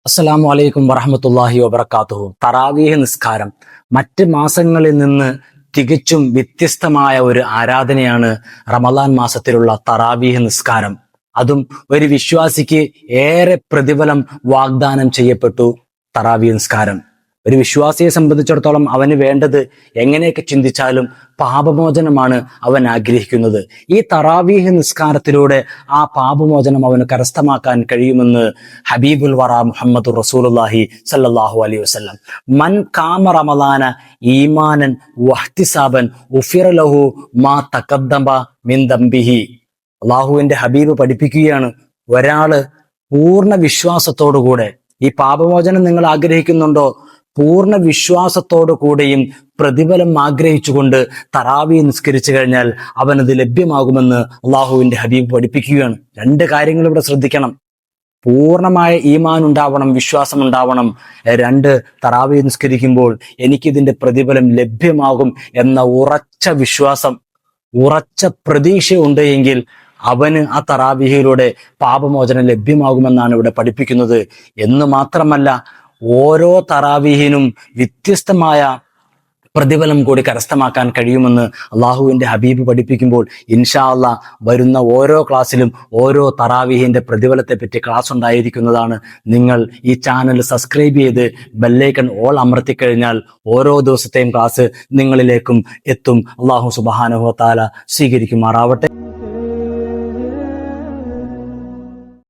അസ്സലാമു അലൈക്കും വറഹ്മത്തുള്ളാഹി വബറകാതുഹു. തറാവീഹ് നിസ്കാരം മറ്റ് മാസങ്ങളിൽ നിന്ന് തികച്ചും വ്യത്യസ്തമായ ഒരു ആരാധനയാണ് റമദാൻ മാസത്തിലുള്ള തറാവീഹ് നിസ്കാരം. അതും ഒരു വിശ്വാസിക്ക് ഏറെ പ്രതിഫലം വാഗ്ദാനം ചെയ്യപ്പെട്ടു. തറാവീഹ് നിസ്കാരം ഒരു വിശ്വാസിയെ സംബന്ധിച്ചിടത്തോളം അവന് വേണ്ടത് എങ്ങനെയൊക്കെ ചിന്തിച്ചാലും പാപമോചനമാണ് അവൻ ആഗ്രഹിക്കുന്നത്. ഈ തറാവീഹ് നിസ്കാരത്തിലൂടെ ആ പാപമോചനം അവന് കരസ്ഥമാക്കാൻ കഴിയുമെന്ന് ഹബീബുൽ വറ മുഹമ്മദ് റസൂലുള്ളാഹി സല്ലല്ലാഹു അലൈഹി വസല്ലം. മൻ കാമ റമളാന ഈമാനൻ വഹ്തിസാബൻ ഉഫിറ ലഹു മാ തഖദ്ദമ മിൻ ദംബിഹി. അള്ളാഹുവിന്റെ ഹബീബ് പഠിപ്പിക്കുകയാണ്, ഒരാള് പൂർണ്ണ വിശ്വാസത്തോടുകൂടെ ഈ പാപമോചനം നിങ്ങൾ ആഗ്രഹിക്കുന്നുണ്ടോ, പൂർണ്ണ വിശ്വാസത്തോടു കൂടെയും പ്രതിഫലം ആഗ്രഹിച്ചുകൊണ്ട് തറാവി നിസ്കരിച്ചു കഴിഞ്ഞാൽ അവനത് ലഭ്യമാകുമെന്ന് അള്ളാഹുവിന്റെ ഹബീബ് പഠിപ്പിക്കുകയാണ്. രണ്ട് കാര്യങ്ങൾ ഇവിടെ ശ്രദ്ധിക്കണം. പൂർണ്ണമായ ഈമാൻ ഉണ്ടാവണം, വിശ്വാസം ഉണ്ടാവണം. രണ്ട്, തറാവി നിസ്കരിക്കുമ്പോൾ എനിക്കിതിന്റെ പ്രതിഫലം ലഭ്യമാകും എന്ന ഉറച്ച വിശ്വാസം, ഉറച്ച പ്രതീക്ഷ ഉണ്ട് എങ്കിൽ അവന് ആ തറാവീഹിലൂടെ പാപമോചനം ലഭ്യമാകുമെന്നാണ് ഇവിടെ പഠിപ്പിക്കുന്നത്. എന്ന് മാത്രമല്ല, ഓരോ തറാവീഹിനും വ്യത്യസ്തമായ പ്രതിഫലം കൂടി കരസ്ഥമാക്കാൻ കഴിയുമെന്ന് അള്ളാഹുവിന്റെ ഹബീബ് പഠിപ്പിക്കുമ്പോൾ ഇൻഷാ അള്ളാഹ് വരുന്ന ഓരോ ക്ലാസ്സിലും ഓരോ തറാവീഹിന്റെ പ്രതിഫലത്തെ പറ്റി ക്ലാസ് ഉണ്ടായിരിക്കുന്നതാണ്. നിങ്ങൾ ഈ ചാനൽ സബ്സ്ക്രൈബ് ചെയ്ത് ബെല്ലൈക്കൺ ഓൾ അമർത്തിക്കഴിഞ്ഞാൽ ഓരോ ദിവസത്തെയും ക്ലാസ് നിങ്ങളിലേക്കും എത്തും. അള്ളാഹു സുബ്ഹാനഹു വ തആല സ്വീകരിക്കുമാറാവട്ടെ.